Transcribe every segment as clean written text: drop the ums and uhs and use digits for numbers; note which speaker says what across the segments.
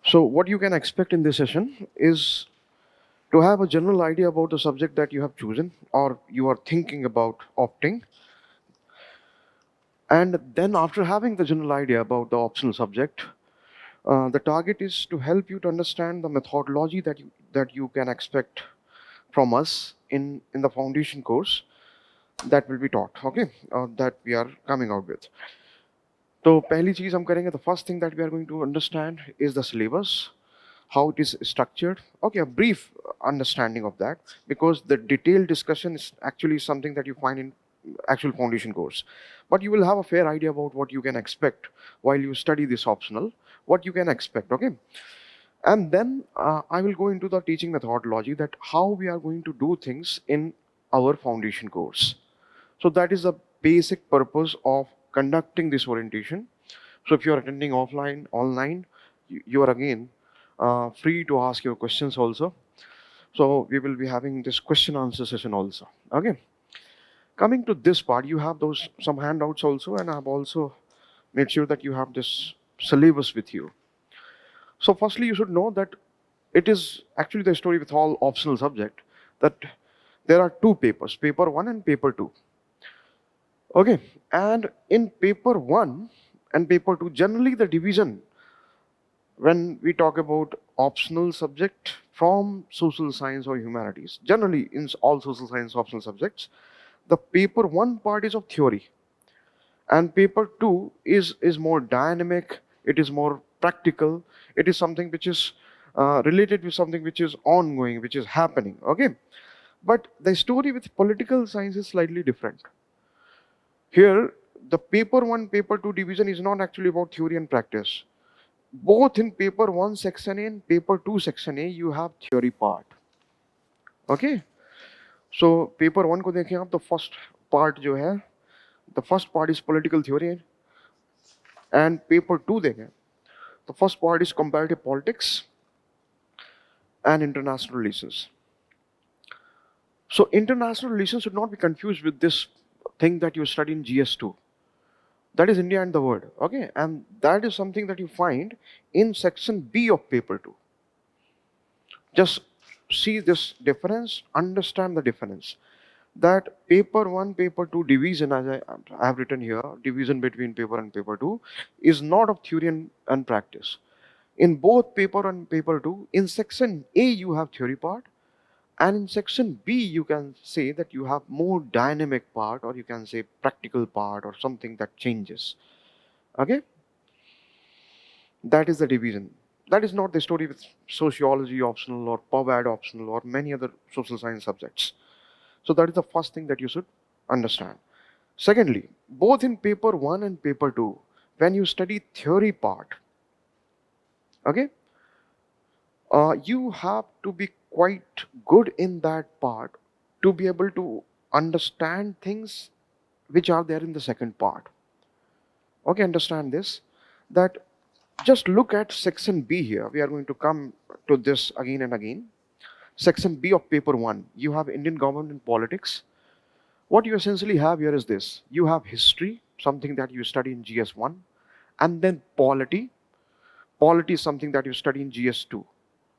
Speaker 1: So, what you can expect in this session is to have a general idea about the subject that you have chosen or you are thinking about opting. And then, after having the general idea about the optional subject, the target is to help you to understand the methodology that you can expect from us in the foundation course that will be taught. Okay, that we are coming out with. तो पहली चीज हम करेंगे the first thing that we are going to understand is the syllabus, how it is structured. Okay, a brief understanding of that, because the detailed discussion is actually something that you find in actual foundation course. But you will have a fair idea about what you can expect while you study this optional, what you can expect. Okay, and then I will go into the teaching methodology, that how we are going to do things in our foundation course. So that is the basic purpose of conducting this orientation. So if you are attending offline, online, you are again free to ask your questions also. So we will be having this question answer session also. Okay. Coming to this part, you have those some handouts also, and I have also made sure that you have this syllabus with you. So firstly, you should know that it is actually the story with all optional subject, that there are two papers, paper 1 and paper 2. Okay, and in paper 1 and paper 2, generally the division when we talk about optional subject from social science or humanities, generally in all social science optional subjects, the paper 1 part is of theory, and paper 2 is more dynamic, it is more practical, it is something which is related with something which is ongoing, which is happening. Okay, but the story with political science is slightly different. Here, the paper 1, paper 2 division is not actually about theory and practice. Both in paper 1 section A and paper 2 section A, you have theory part. Okay? So, paper 1 को देखें आप, the first part जो है, the first part is political theory, and paper 2 देखें, the first part is comparative politics and international relations. So, international relations should not be confused with this thing that you study in GS2. That is India and the world. Okay, and that is something that you find in section B of paper 2. Just see this difference, understand the difference. That paper 1, paper 2 division, as I have written here, division between paper and paper 2, is not of theory and practice. In both paper and paper 2, in section A you have theory part, and in section B you can say that you have more dynamic part, or you can say practical part, or something that changes. Okay, that is the division. That is not the story with sociology optional or PubAd optional or many other social science subjects. So that is the first thing that you should understand. Secondly, both in paper 1 and paper 2, when you study theory part, okay, you have to be quite good in that part to be able to understand things which are there in the second part. Okay, understand this, that just look at section B here. We are going to come to this again and again. Section B of paper 1, you have Indian government and politics. What you essentially have here is this. You have history, something that you study in GS1, and then polity. Polity is something that you study in GS2.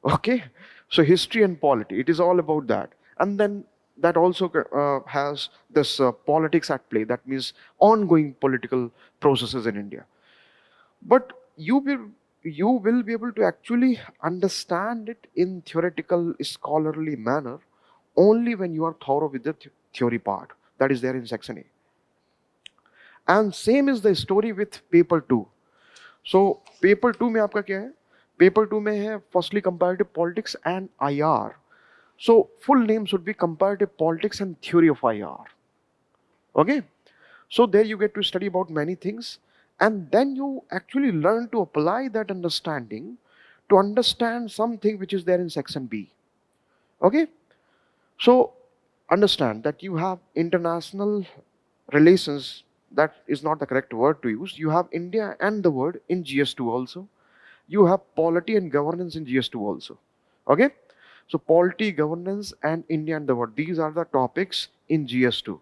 Speaker 1: Okay, so history and polity, it is all about that. And then that also has this politics at play, that means ongoing political processes in India. But you will be able to actually understand it in theoretical scholarly manner only when you are thorough with the theory part that is there in section A. And same is the story with paper 2. So paper 2 में आपका क्या है? Paper 2 में है firstly comparative politics and IR. So full name should be comparative politics and theory of IR. Okay, so there you get to study about many things, and then you actually learn to apply that understanding to understand something which is there in section B. Okay, so understand that you have international relations, that is not the correct word to use. You have India and the world in GS2 also, you have polity and governance in GS2 also. Okay, so polity, governance, and India and the world. These are the topics in GS2,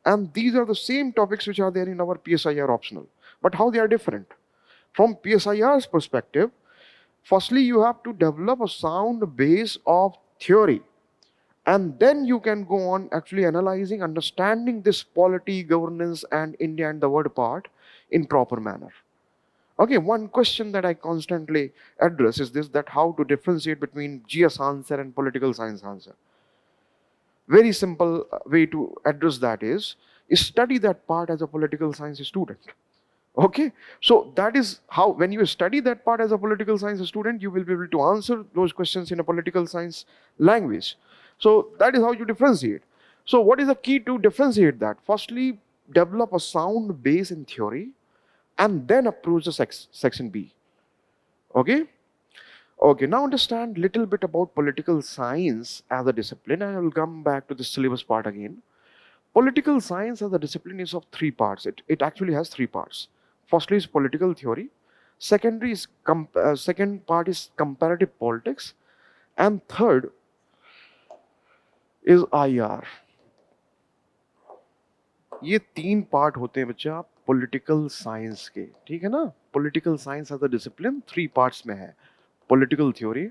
Speaker 1: and these are the same topics which are there in our PSIR optional. But how they are different? From PSIR's perspective, firstly, you have to develop a sound base of theory, and then you can go on actually analyzing, understanding this polity, governance, and India and the world part in proper manner. Okay, one question that I constantly address is this, that how to differentiate between GS answer and political science answer. Very simple way to address that is study that part as a political science student. Okay, so that is how, when you study that part as a political science student, you will be able to answer those questions in a political science language. So that is how you differentiate. So what is the key to differentiate that? Firstly, develop a sound base in theory and then approach the section B. Okay? Okay, now understand little bit about political science as a discipline, and I will come back to the syllabus part again. Political science as a discipline is of three parts. It actually has three parts. Firstly is political theory. Second part is comparative politics. And third is IR. ये तीन part होते हैं बच्चा political science के, ठीक है ना? Political science as a discipline three parts में है. पॉलिटिकल थ्योरी,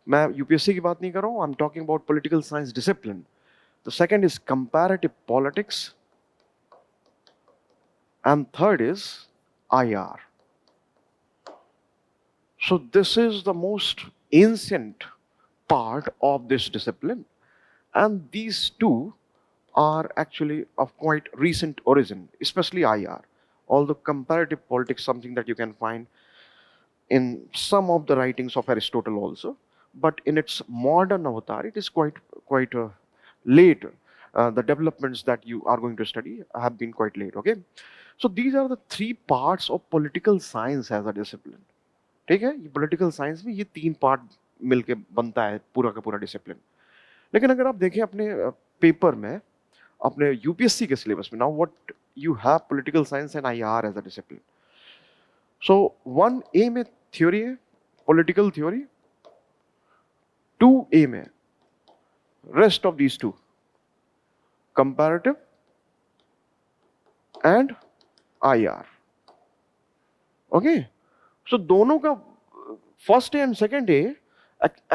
Speaker 1: मैं यूपीएससी की बात नहीं कर रहा हूं, I am talking about political science discipline. The second is comparative politics and third is IR. So this is the most ancient part of this discipline, and these two are actually of quite recent origin, especially IR. Although comparative politics, something that you can find in some of the writings of Aristotle also, but in its modern avatar, it is quite late. The developments that you are going to study have been quite late. Okay, so these are the three parts of political science as a discipline. ठीक है, ये political science में ये तीन part मिलके बनता है पूरा का पूरा डिसिप्लिन. लेकिन अगर आप देखें अपने पेपर में, अपने यूपीएससी के सिलेबस में, now what you have political science and IR as a discipline. So 1A में थ्योरी है, पॉलिटिकल थ्योरी. 2A में rest of these two, comparative and IR. Okay, so दोनों का first A and second A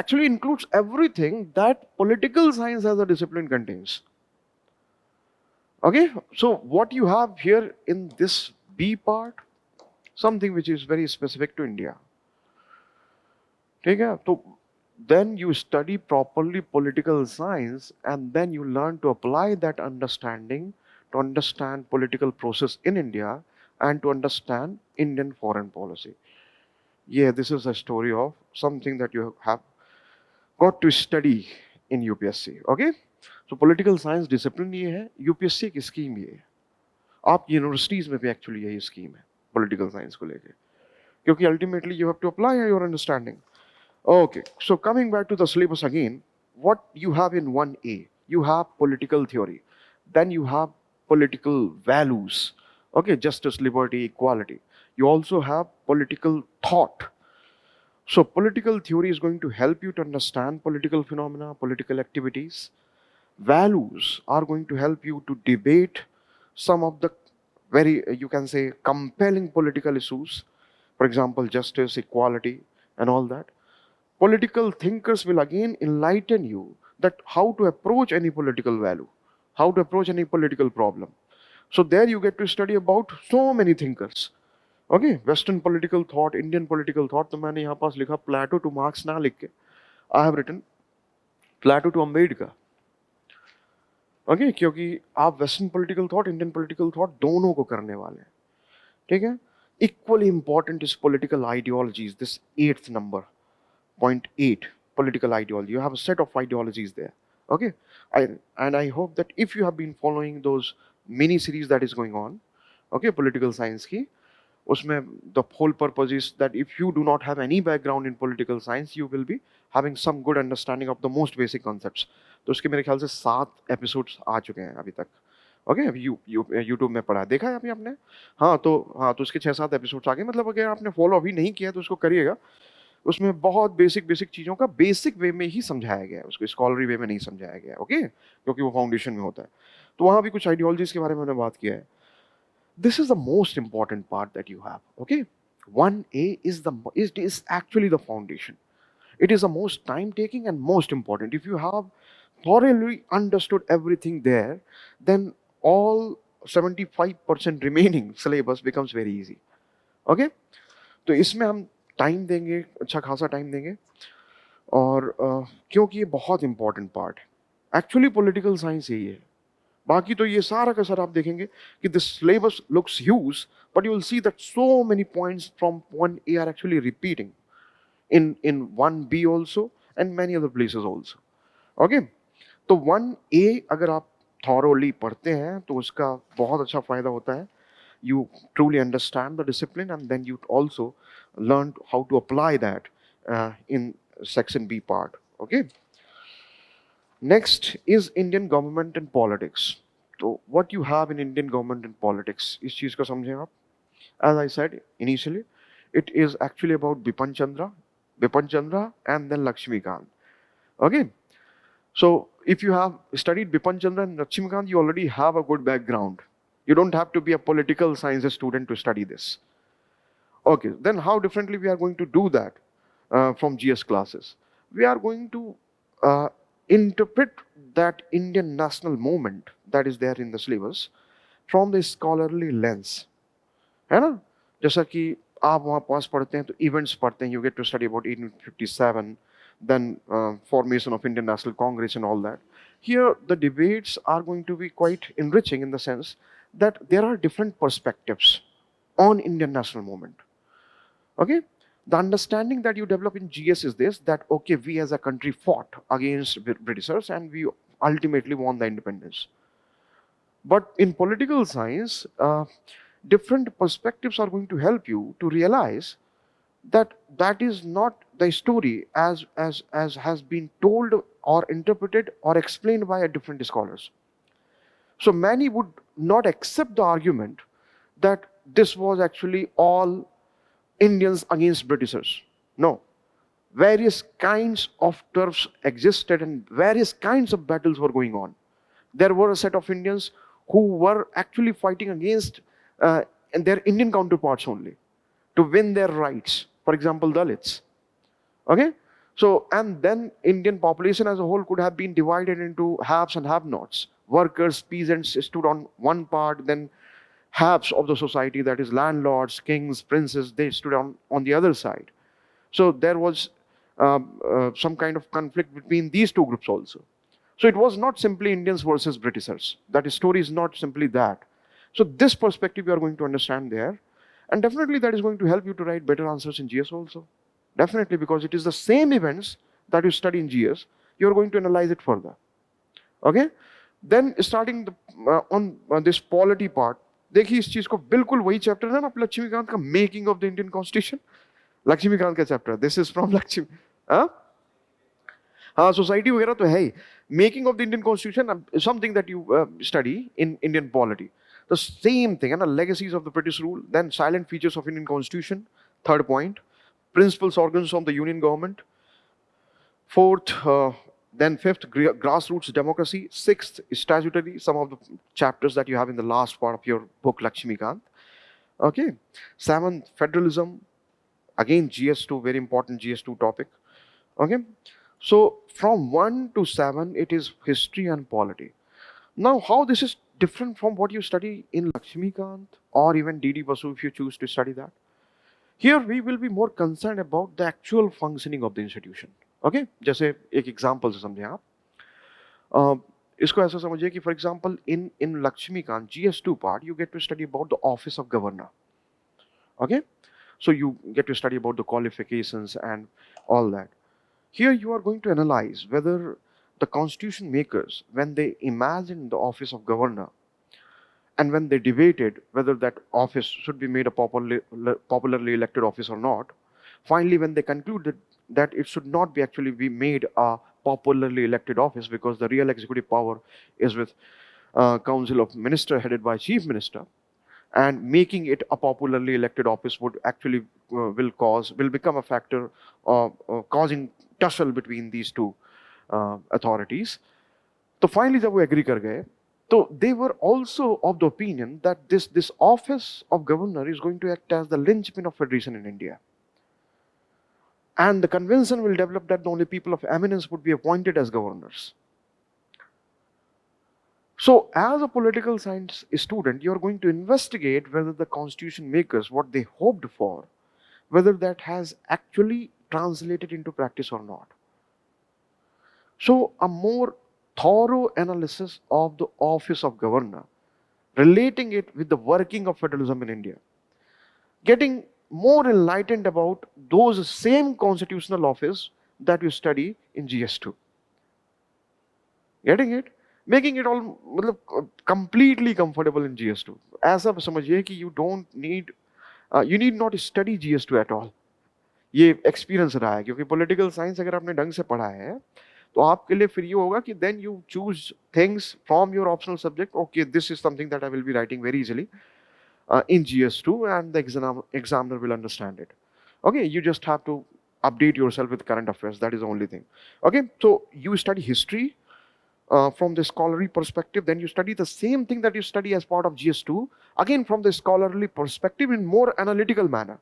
Speaker 1: actually includes everything that political science as a discipline contains. Okay, so what you have here in this B part, something which is very specific to India. Okay, so then you study properly political science, and then you learn to apply that understanding to understand political process in India and to understand Indian foreign policy. Yeah, this is a story of something that you have got to study in UPSC. Okay, so political science discipline ये है, UPSC की scheme ये है. आप universities में भी actually यही scheme है पॉलिटिकल साइंस को लेके, क्योंकि ultimately you have to apply your understanding. Okay, so coming back to the syllabus again, what you have in 1A, you have political theory, then you have political values. Okay, justice, liberty, equality. You also have political thought. So political theory is going to help you to understand political phenomena, political activities. Values are going to help you to debate some of the very, you can say, compelling political issues. For example, justice, equality, and all that. Political thinkers will again enlighten you that how to approach any political value, how to approach any political problem. So there you get to study about so many thinkers. Okay, Western political thought, Indian political thought. तो मैंने यहाँ पास लिखा Plato to Marx ना लिख के, I have written Plato to Ambedkar. Okay, क्योंकि आप Western political thought, Indian political thought दोनों को करने वाले हैं, ठीक है? Equally important is political ideologies. This 8th number, point 8, political ideology. You have a set of ideologies there. Okay, and I hope that if you have been following those mini series that is going on, okay, political science की, उसमें the whole purpose is that if you do not have any background in political science, you will be having some good understanding of the most basic concepts. तो उसके मेरे ख्याल से 7 episodes आ चुके हैं अभी तक. ओके, यूट्यूब में पढ़ा, देखा है अभी आपने? हाँ, तो उसके 6-7 एपिसोड्स आ गए, मतलब अगर आपने फॉलो अभी नहीं किया तो उसको करिएगा। उसमें बहुत बेसिक बेसिक चीज़ों का बेसिक वे में ही समझाया गया है, उसको स्कॉलरी वे में नहीं समझाया गया है, ओके? क्योंकि वो फाउंडेशन में होता है। तो वहाँ भी कुछ आइडियोलॉजीज़ के बारे में हमने बात किया है। This is the most important part that you have, okay? 1A is actually the foundation. It is the most time taking and most important. If you have thoroughly understood everything there, then all 75% remaining syllabus becomes very easy. Okay? तो इसमें हम time देंगे, अच्छा खासा time देंगे, और क्योंकि ये बहुत इंपॉर्टेंट पार्ट है। एक्चुअली पॉलिटिकल साइंस यही है। बाकी तो ये सारा का सारा आप देखेंगे कि this syllabus looks huge, but you will see that so many points from 1A are actually repeating in 1B also and many other places also. Okay? तो 1A अगर आप thoroughly पढ़ते हैं तो उसका बहुत अच्छा फायदा होता है. You truly understand the discipline and then you also learn how to apply that in section B part. Okay? Next is Indian government and politics. So what you have in Indian government and politics, इस चीज को समझें आप. As I said initially, it is actually about Bipan Chandra and then Lakshmikant. Okay, so if you have studied Bipan Chandra and Lakshmikant, you already have a good background. You don't have to be a political sciences student to study this. Okay, then how differently we are going to do that from GS classes? We are going to interpret that Indian national movement that is there in the syllabus from the scholarly lens. है ना? जैसा कि आप वहाँ पास पढ़ते हैं तो events पढ़ते हैं, you get to study about 1857, then formation of Indian National Congress and all that. Here the debates are going to be quite enriching in the sense that there are different perspectives on Indian national movement. Okay, the understanding that you develop in GS is this, that okay, we as a country fought against Britishers and we ultimately won the independence. But in political science, different perspectives are going to help you to realize that that is not the story as has been told or interpreted or explained by different scholars. So many would not accept the argument that this was actually all Indians against Britishers. No. Various kinds of turfs existed and various kinds of battles were going on. There were a set of Indians who were actually fighting against and their Indian counterparts only to win their rights. For example, Dalits. Okay? So, and then Indian population as a whole could have been divided into haves and have-nots. Workers, peasants stood on one part, then halves of the society, that is landlords, kings, princes, they stood on the other side. So there was some kind of conflict between these two groups also. So it was not simply Indians versus Britishers. That story is not simply that. So this perspective you are going to understand there. And definitely that is going to help you to write better answers in GS also. Definitely, because it is the same events that you study in GS, you are going to analyze it further. Okay? Then starting on this polity part, देखिए इस चीज को बिल्कुल वही chapter है ना लक्ष्मीकांत का, making of the Indian constitution. Laxmikanth का chapter, this is from Lakshmi. हाँ, सोसाइटी वगैरह तो है ही. Making of the Indian constitution something that you study in Indian polity. The same thing, and legacies of the British rule, then silent features of Indian constitution, third point, principles organs of the union government, fourth, then fifth, grassroots democracy, sixth, statutory, some of the chapters that you have in the last part of your book, Lakshmikant. Okay, seventh, federalism, again GS2, very important GS2 topic. Okay, so from 1 to 7, it is history and polity. Now, how this is different from what you study in Lakshmikant or even D.D. Basu if you choose to study that. Here we will be more concerned about the actual functioning of the institution. Okay? जैसे एक example से समझें आप. इसको ऐसा समझिए कि for example in Lakshmikant GS2 part you get to study about the office of governor. Okay? So you get to study about the qualifications and all that. Here you are going to analyze whether the constitution makers, when they imagined the office of governor and when they debated whether that office should be made a popularly elected office or not, finally when they concluded that it should not be actually be made a popularly elected office because the real executive power is with council of minister headed by chief minister, and making it a popularly elected office would actually will become a factor of causing tussle between these two authorities. तो finally जब वो agree कर गए, so they were also of the opinion that this office of governor is going to act as the linchpin of federation in India. And the convention will develop that only people of eminence would be appointed as governors. So as a political science student, you're going to investigate whether the constitution makers, what they hoped for, whether that has actually translated into practice or not. So a more thorough analysis of the office of governor, relating it with the working of federalism in India, getting more enlightened about those same constitutional office that you study in GS2. Getting it? Making it all completely comfortable in GS2. ऐसा समझिए कि you need not study GS2 at all. ये experience रहा है, क्योंकि political science अगर आपने ढंग से पढ़ा है तो आपके लिए फिर ये होगा कि then you choose things from your optional subject. Okay, this is something that I will be writing very easily in GS2, and the examiner will understand it. Okay, you just have to update yourself with current affairs. That is the only thing. Okay, so you study history from the scholarly perspective, then you study the same thing that you study as part of GS2, again from the scholarly perspective in more analytical manner.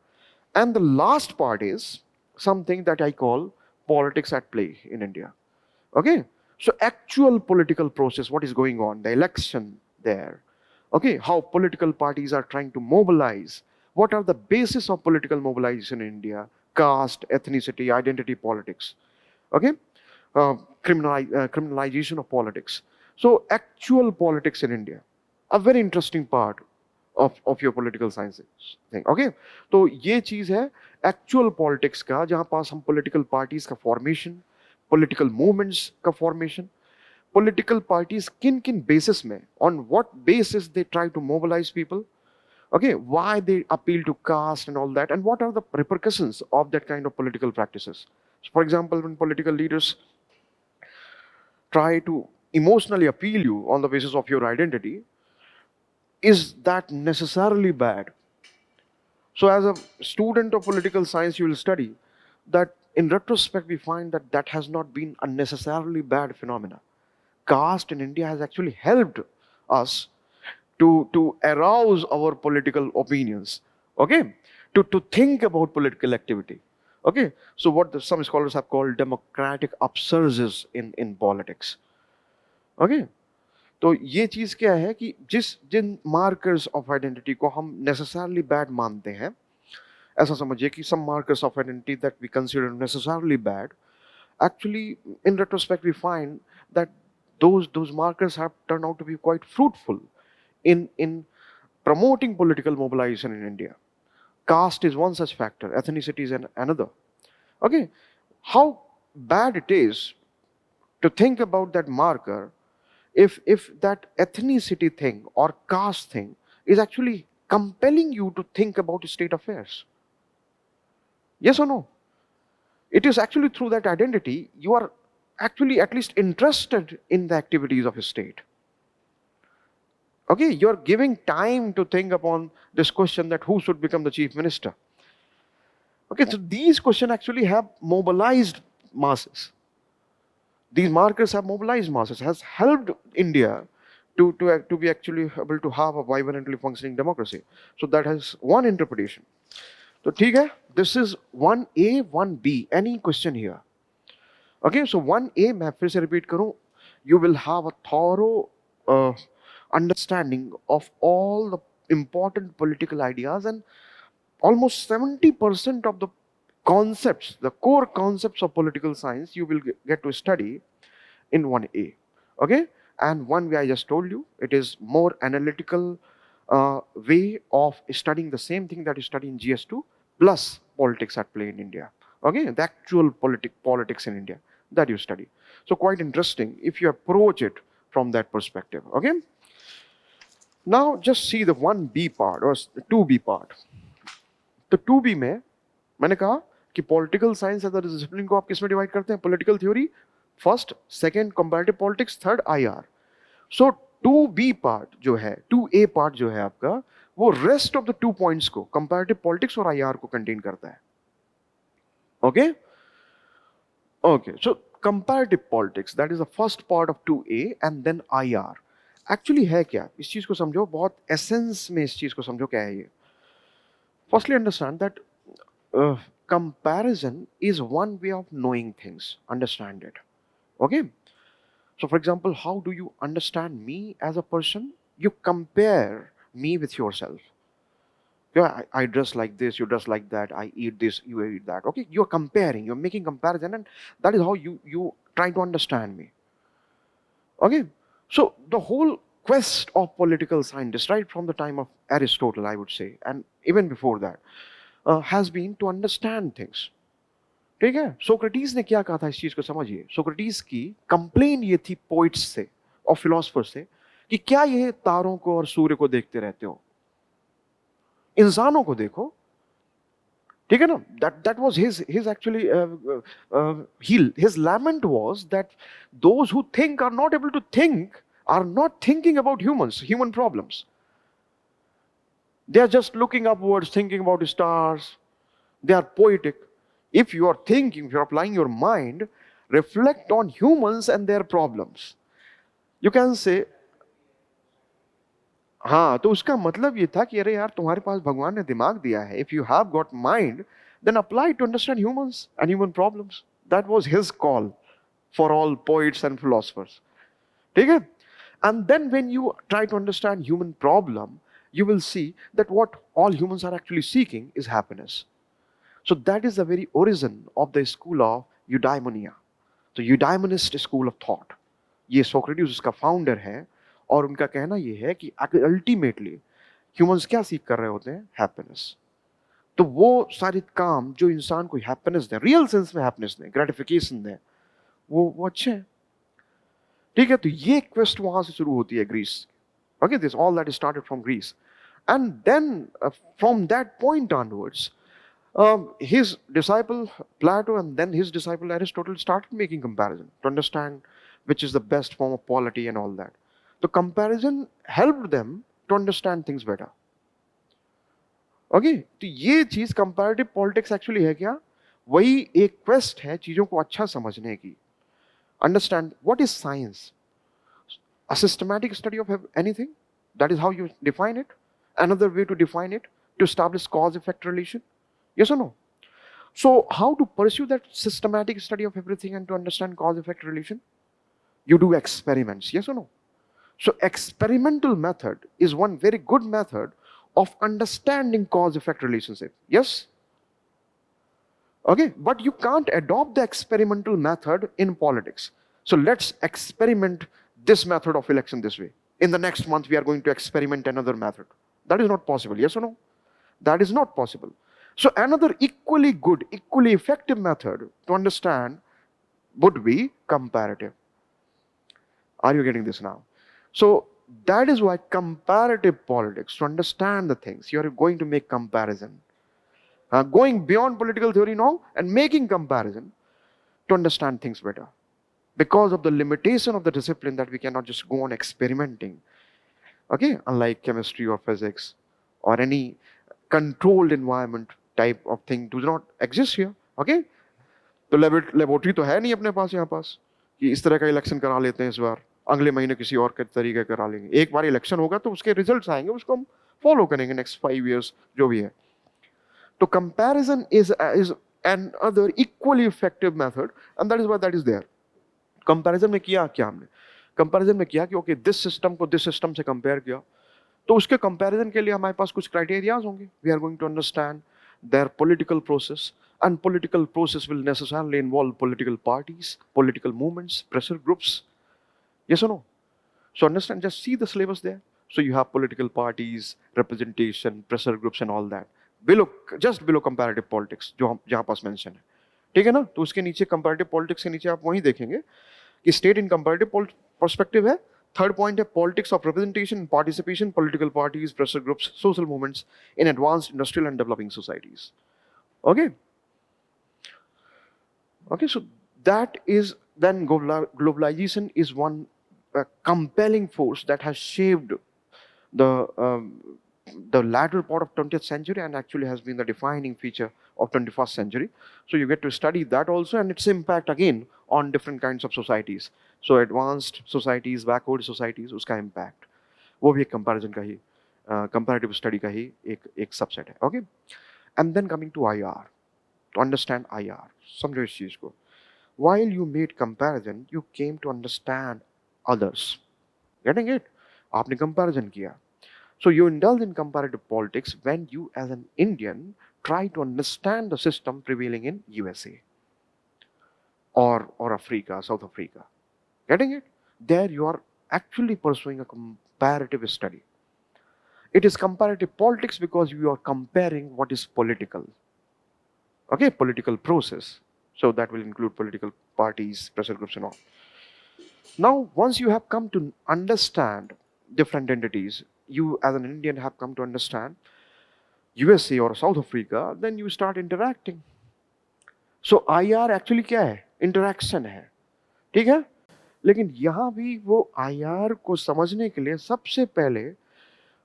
Speaker 1: And the last part is something that I call politics at play in India. Okay, so actual political process, what is going on, the election there. Okay, how political parties are trying to mobilize, what are the basis of political mobilization in India, caste, ethnicity, identity politics. Okay, criminalization of politics. So actual politics in India, a very interesting part of your political sciences thing. Okay, तो ये चीज है actual politics का, जहां पास हम political parties का formation, political movements का formation, political parties किन basis में, on what basis they try to mobilize people, okay, why they appeal to caste and all that, and what are the repercussions of that kind of political practices. So for example, when political leaders try to emotionally appeal you on the basis of your identity, is that necessarily bad? So as a student of political science, you will study that in retrospect we find that that has not been a necessarily bad phenomena. Caste in India has actually helped us to arouse our political opinions, okay, to think about political activity. Okay, so what some scholars have called democratic upsurges in politics. Okay, तो ये चीज क्या है कि जिन markers of identity को हम necessarily bad मानते हैं, ऐसा समझिए कि some markers of identity that we consider necessarily bad, actually in retrospect we find that those markers have turned out to be quite fruitful in promoting political mobilization in India. Caste is one such factor, ethnicity is another. Okay, how bad it is to think about that marker if that ethnicity thing or caste thing is actually compelling you to think about state affairs. Yes or no? It is actually through that identity you are actually at least interested in the activities of a state. Okay, you're giving time to think upon this question that who should become the chief minister. Okay, so these questions actually have mobilized masses. These markers have mobilized masses, has helped India to be actually able to have a vibrantly functioning democracy. So that has one interpretation. So ठीक है, this is 1A, 1B. Any question here? Okay, so 1A मैं फिर से repeat करूं, you will have a thorough understanding of all the important political ideas, and almost 70% of the concepts, the core concepts of political science, you will get to study in 1A. Okay, and 1B I just told you, it is more analytical way of studying the same thing that you study in GS2 plus politics at play in India. Okay, the actual politics in India that you study. So quite interesting if you approach it from that perspective. Okay, now just see the 1B part or 2B part. तो 2B में मैंने कहा कि political science as a discipline को आप किस में divide करते हैं? Political theory first, second comparative politics, third IR. So 2B part जो है, 2A पार्ट जो है आपका, वो रेस्ट ऑफ द 2 पॉइंट्स को, कंपैरेटिव पॉलिटिक्स और IR को कंटेन करता है. Okay okay, so comparative politics, that is the first part of 2A and then IR. Actually है क्या, इस चीज को समझो, बहुत एसेंस में इस चीज को समझो क्या है ये. Firstly understand that comparison is one way of knowing things. Understand it. Okay? So, for example, how do you understand me as a person? You compare me with yourself. Yeah, I dress like this, you dress like that, I eat this, you eat that. Okay? You're comparing, you're making comparison, and that is how you try to understand me. Okay? So, the whole quest of political scientists, right from the time of Aristotle, I would say, and even before that, has been to understand things. ठीक है. Socrates ने क्या कहा था, इस चीज को समझिए. सोक्रेटिस की कंप्लेन ये थी पोइट्स से और फिलोसफर्स से कि क्या ये तारों को और सूर्य को देखते रहते हो, इंसानों को देखो. ठीक है ना. That was his actually his lament was that those who think are not able to think are not thinking about humans, human problems. They are just looking upwards, thinking about stars. They are poetic. If you are thinking, if you are applying your mind, reflect on humans and their problems. You can say, हाँ, तो उसका मतलब ये था कि अरे यार, तुम्हारे पास भगवान ने दिमाग दिया है. If you have got mind, then apply it to understand humans and human problems. That was his call for all poets and philosophers. ठीक है? And then when you try to understand human problem, you will see that what all humans are actually seeking is happiness. So that is the very origin of the school of eudaimonia. So eudaimonist school of thought. ये Socrates उसका founder है और उनका कहना ये है कि ultimately humans क्या सीख कर रहे होते हैं, हैप्पीनेस. तो वो सारे काम जो इंसान को हैप्पीनेस दें, रियल सेंस में हैप्पीनेस दें, ग्रेटिफिकेशन दें, वो अच्छे हैं. ठीक है. तो ये क्वेस्ट वहां से शुरू होती है, Greece. Okay, this all that started from Greece, and then from that point onwards, his disciple Plato and then his disciple Aristotle started making comparison to understand which is the best form of polity and all that. The comparison helped them to understand things better. Okay, तो ये चीज comparative politics actually है क्या? वही एक quest है चीजों को अच्छा समझने की. Understand what is science? A systematic study of anything. That is how you define it. Another way to define it, to establish cause-effect relation. Yes or no? So how to pursue that systematic study of everything and to understand cause-effect relation? You do experiments. Yes or no? So experimental method is one very good method of understanding cause-effect relationship. Yes? Okay, but you can't adopt the experimental method in politics. So let's experiment this method of election this way. In the next month, we are going to experiment another method. That is not possible. Yes or no? That is not possible. So another equally good, equally effective method to understand would be comparative. Are you getting this now? So that is why comparative politics, to understand the things, you are going to make comparison. Going beyond political theory now and making comparison to understand things better. Because of the limitation of the discipline that we cannot just go on experimenting. Okay, unlike chemistry or physics or any controlled environment type of thing does not exist here. Okay, तो laboratory तो है नहीं अपने पास यहाँ पास कि इस तरह का इलेक्शन करा लेते हैं इस बार, अगले महीने किसी और के तरीके करा लेंगे. एक बार इलेक्शन होगा तो उसके रिजल्ट्स आएंगे, उसको हम फॉलो करेंगे नेक्स्ट 5 years जो भी है. तो comparison is another equally effective method and that is why that is there. Comparison में किया क्या हमने? कंपैरिजन में किया कि ओके, दिस सिस्टम को दिस सिस्टम से कंपेयर किया, तो उसके कंपैरिजन के लिए हमारे पास कुछ क्राइटेरियाज होंगे. We are going to understand their political process, and political process will necessarily involve political parties, political movements, pressure groups. Yes और no? So understand, just see the syllabus there. So you have political parties, representation, pressure groups and all that. Below, just below comparative politics जो हम जहाँ पास mention है. ठीक है ना? तो उसके नीचे कंपैरेटिव पॉलिटिक्स के नीचे आप वही देखेंगे कि स्टेट इन कंपैरेटिव पर्सपेक्टिव है. थर्ड पॉइंट है politics of representation, participation, political parties, pressure groups, social movements in advanced industrial and developing societies. Okay okay, so that is then globalisation is one a compelling force that has shaped the the latter part of 20th century and actually has been the defining feature of 21st century. So you get to study that also and its impact again on different kinds of societies. So advanced societies, backward societies, उसका impact वो भी एक comparison का ही comparative study का ही एक subset है. Okay, and then coming to IR, to understand IR, समझो इस चीज को. While you made comparison, you came to understand others. Getting it? आपने comparison किया. So you indulge in comparative politics when you, as an Indian, try to understand the system prevailing in USA or Africa, South Africa. Getting it? There you are actually pursuing a comparative study. It is comparative politics because you are comparing what is political. Okay, political process. So that will include political parties, pressure groups and all. Now, once you have come to understand different entities, you as an Indian have come to understand USA or South Africa, then you start interacting. So IR actually क्या है? Interaction है. ठीक है? लेकिन यहाँ भी वो IR को समझने के लिए सबसे पहले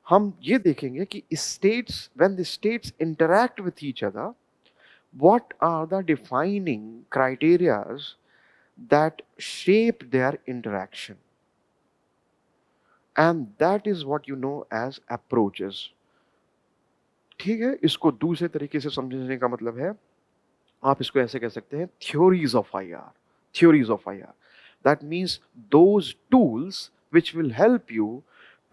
Speaker 1: हम ये देखेंगे कि states, when the states interact with each other, what are the defining criterias that shape their interaction? And that is what you know as approaches. ठीक है, इसको दूसरे तरीके से समझने का मतलब है, आप इसको ऐसे कह सकते हैं, theories of IR. Theories of IR. That means those tools which will help you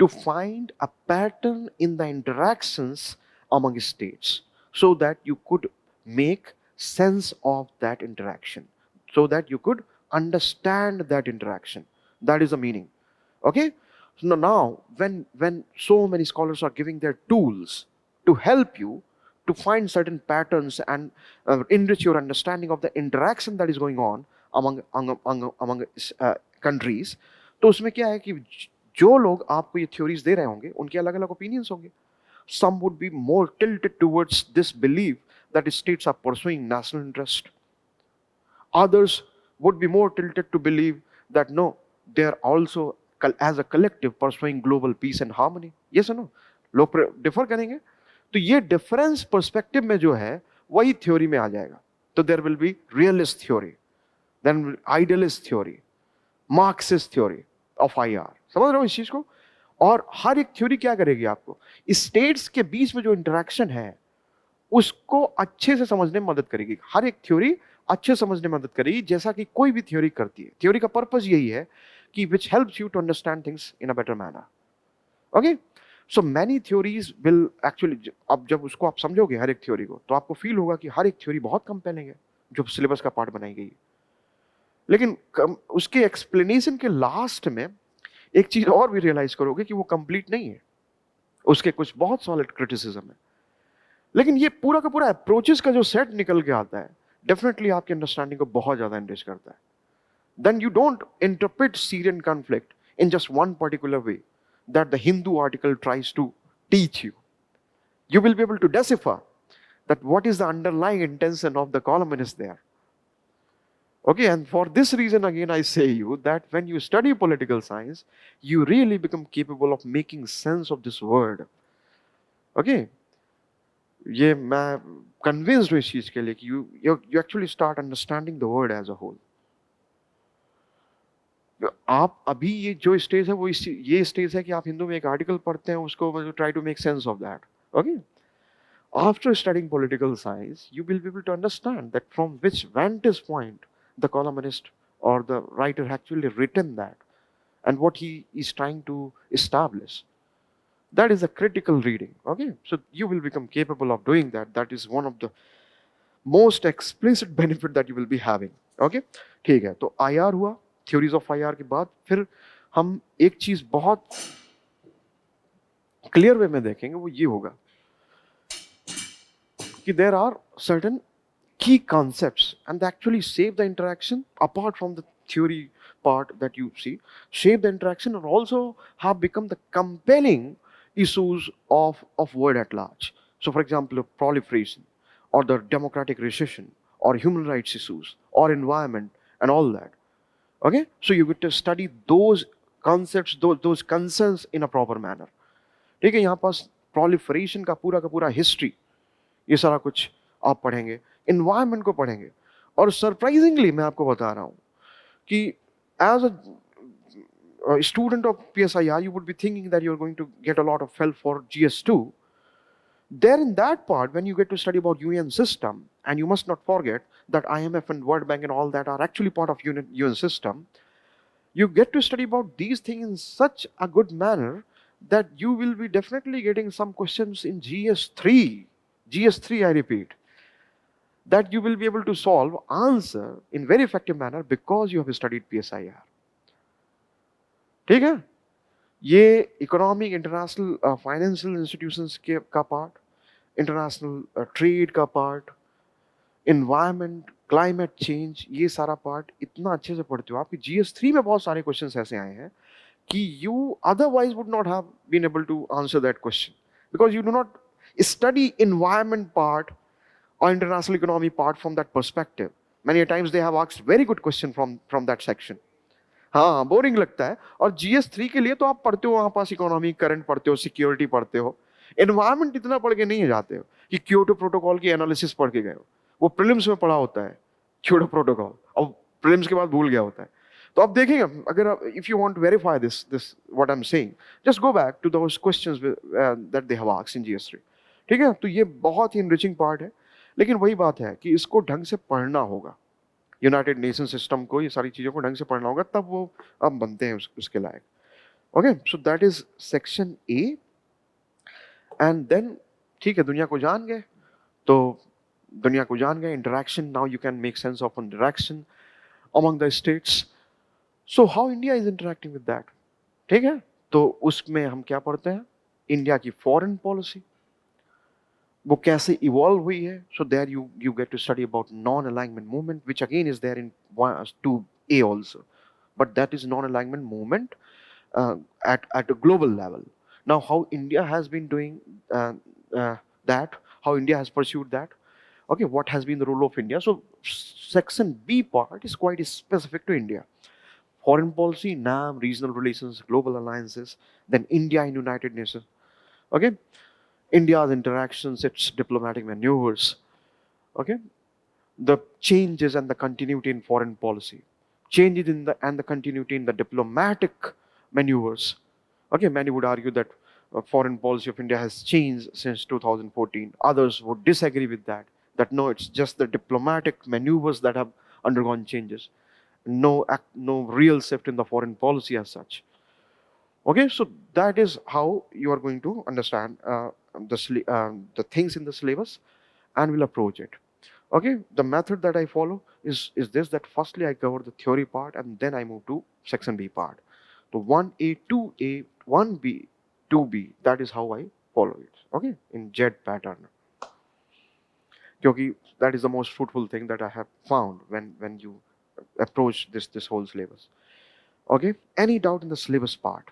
Speaker 1: to find a pattern in the interactions among states so that you could make sense of that interaction, so that you could understand that interaction. That is the meaning. Okay? So now when so many scholars are giving their tools to help you to find certain patterns and enrich your understanding of the interaction that is going on among countries, तो उसमें क्या है कि जो लोग आपको ये theories दे रहे होंगे उनके अलग अलग opinions होंगे. Some would be more tilted towards this belief that the states are pursuing national interest. Others would be more tilted to believe that no, they are also as a collective pursuing global peace and harmony. Yes or no? लोग differ करेंगे. तो ये difference perspective में जो है वही theory में आ जाएगा. तो there will be realist theory, then idealist theory, Marxist theory of IR. समझ रहे हो इस चीज को? और हर एक थ्योरी क्या करेगी आपको, स्टेट्स के बीच में जो इंटरेक्शन है उसको अच्छे से समझने में मदद करेगी. हर एक थ्योरी अच्छे समझने में मदद करेगी, जैसा कि कोई भी थ्योरी करती है. थ्योरी का पर्पस यही है कि which helps you to understand things in a better manner. Okay, so many theories will actually, अब जब उसको आप समझोगे हर एक थ्योरी को, तो आपको फील होगा कि हर एक थ्योरी बहुत कंपेलिंग है जो सिलेबस का पार्ट बनाई गई. लेकिन उसके एक्सप्लेनेशन के लास्ट में एक चीज और भी रियलाइज करोगे कि वो कंप्लीट नहीं है, उसके कुछ बहुत सॉलिड क्रिटिसिज्म है. लेकिन ये पूरा का पूरा अप्रोचेस का जो सेट निकल के आता है, डेफिनेटली आपकी अंडरस्टैंडिंग को बहुत ज्यादा एनरिच करता है. Then you don't interpret Syrian conflict in just one particular way that the Hindu article tries to teach you. You will be able to decipher that what is the underlying intention of the columnist there. Okay, and for this reason again I say you that when you study political science, you really become capable of making sense of this word. Okay, ये मैं convinced हूँ इस चीज के लिए कि you actually start understanding the word as a whole. आप अभी ये जो स्टेज है वो ये स्टेज है कि आप हिंदू में एक आर्टिकल पढ़ते हैं, उसको try to make sense of that. Okay, after studying political science you will be able to understand that from which vantage point the columnist or the writer actually written that and what he is trying to establish. That is a critical reading. Okay, so you will become capable of doing that. That is one of the most explicit benefit that you will be having. Okay, ठीक है. तो IR हुआ, theories of IR के बाद फिर हम एक चीज बहुत क्लियर वे में देखेंगे, वो ये होगा कि देयर आर सर्टेन की concepts and they actually shape the interaction apart from the theory part that you see, shape the interaction and also have become the compelling issues of world at large. So for example, proliferation or the democratic recession or human rights issues or environment and all that. Okay, so you get to study those concepts, those concerns in a proper manner. ठीक है, यहाँ पास proliferation का पूरा history, ये सारा कुछ आप पढ़ेंगे, environment को पढ़ेंगे, और surprisingly मैं आपको बता रहा हूँ कि as a student of PSIR, you would be thinking that you're going to get a lot of help for GS2. There in that part, when you get to study about UN system, and you must not forget that IMF and World Bank and all that are actually part of UN system, you get to study about these things in such a good manner that you will be definitely getting some questions in GS3. GS3, I repeat, that you will be able to solve, answer in very effective manner because you have studied PSIR. ठीक है, ये economic international financial institutions के का part, international trade का part, environment, climate change, ये सारा part इतना अच्छे से पढ़ते हो आप कि GS3 में बहुत सारे क्वेश्चंस ऐसे आए हैं कि you otherwise would not have been able to answer that question because you do not study environment part or international economy part from that perspective. Many times they have asked very good question from that section. हाँ, boring लगता है, और GS3 के लिए तो आप पढ़ते हो, वहाँ पास इकोनॉमी, करंट पढ़ते हो, सिक्योरिटी पढ़ते हो, एनवायरमेंट इतना पढ़ के नहीं जाते हो कि क्योटो प्रोटोकॉल की एनालिसिस पढ़ के गए हो, वो प्रीलिम्स में पढ़ा होता है क्योटो प्रोटोकॉल, और प्रीलिम्स के बाद भूल गया होता है. तो आप देखेंगे, अगर if you want to verify this what I am saying, just go back to those questions that they have asked in GS3. ठीक है, तो ये बहुत ही इनरिचिंग पार्ट है, लेकिन वही बात है कि इसको ढंग से पढ़ना होगा, यूनाइटेड नेशन सिस्टम को, ये सारी चीज़ों को ढंग से पढ़ना होगा, तब वो अब बनते हैं उसके लायक. Okay, so that is section A. And then ठीक है, दुनिया को जान गए, तो दुनिया को जान गए, interaction, now you can make sense of interaction among the states. So how India is interacting with that. ठीक है, तो उसमें हम क्या पढ़ते हैं, इंडिया की फॉरेन पॉलिसी वो कैसे इवॉल्व हुई है. So there you get to study about non alignment movement, which again is there in 2A also, but that is non alignment movement at a global level. Now how India has been doing that, how India has pursued that. Okay, what has been the role of India. So section B part is quite specific to India. Foreign policy, NAM, regional relations, global alliances, then India in United Nations. Okay, India's interactions, its diplomatic maneuvers, okay, the changes and the continuity in foreign policy, changes in the continuity in the diplomatic maneuvers. Okay, many would argue that foreign policy of India has changed since 2014. Others would disagree with that no, it's just the diplomatic maneuvers that have undergone changes. No real shift in the foreign policy as such. Okay, so that is how you are going to understand the things in the syllabus, and will approach it. Okay, the method that I follow is this, that firstly I cover the theory part and then I move to section B part. So 1A, 2A, 1B, 2B, that is how I follow it. Okay, in Z pattern. Because that is the most fruitful thing that I have found when you approach this whole syllabus. Okay, any doubt in the syllabus part?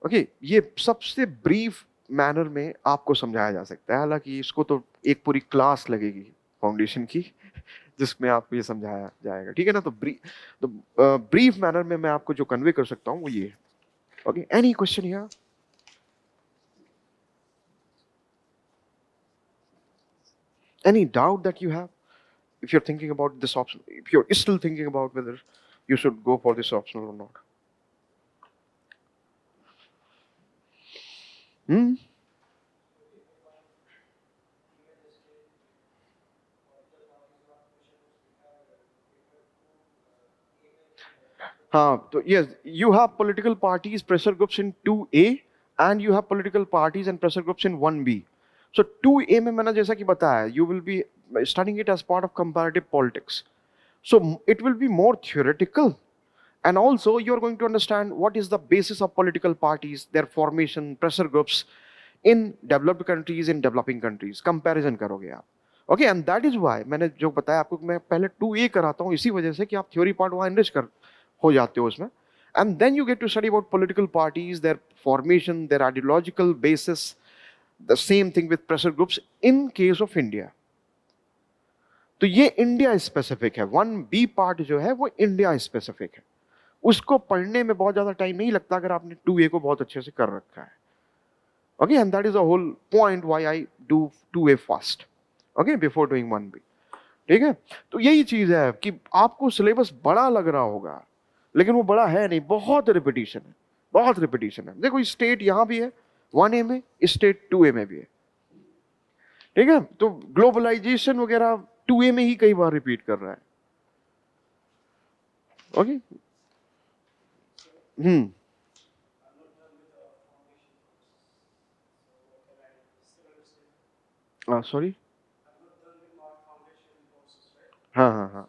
Speaker 1: Okay, ये सबसे brief manner में आपको समझाया जा सकता है, हालांकि इसको तो एक पूरी क्लास लगेगी फाउंडेशन की जिसमें आपको ये समझाया जाएगा. ठीक है ना, तो ब्रीफ मैनर में मैं आपको जो कन्वे कर सकता हूँ वो ये. Okay, any question here? Any doubt that you have? If you're thinking about this option, if you're still thinking about whether you should go for this option or not. So yes, you have political parties, pressure groups in 2A, and you have political parties and pressure groups in 1B. So 2A में मैंने जैसा कि बताया, you will be studying it as part of comparative politics. So it will be more theoretical, and also you are going to understand what is the basis of political parties, their formation, pressure groups in developed countries, in developing countries. Comparison करोगे आप. Okay, and that is why मैंने जो बताया आपको, मैं पहले 2A कराता हूँ इसी वजह से कि आप theory part वहाँ enrich हो जाते हो उसमें, and then you get to study about political parties, their formation, their ideological basis. The same thing with pressure groups in case of India. तो ये इंडिया स्पेसिफिक है. 1B पार्ट जो है वो इंडिया स्पेसिफिक है, उसको पढ़ने में बहुत ज़्यादा टाइम नहीं लगता अगर आपने 2A को बहुत अच्छे से कर रखा है. Okay, and that is the whole point why I do 2A first, okay, before doing 1B. ठीक है, तो यही चीज है कि आपको सिलेबस बड़ा लग रहा होगा, लेकिन वो बड़ा है नहीं, बहुत रिपीटिशन है, बहुत रिपीटिशन है. देखो स्टेट यहाँ भी है 1A में, स्टेट 2A में भी है. ठीक है, तो ग्लोबलाइजेशन वगैरह 2A में ही कई बार रिपीट कर रहा है. ओके. सॉरी. हाँ हाँ हाँ.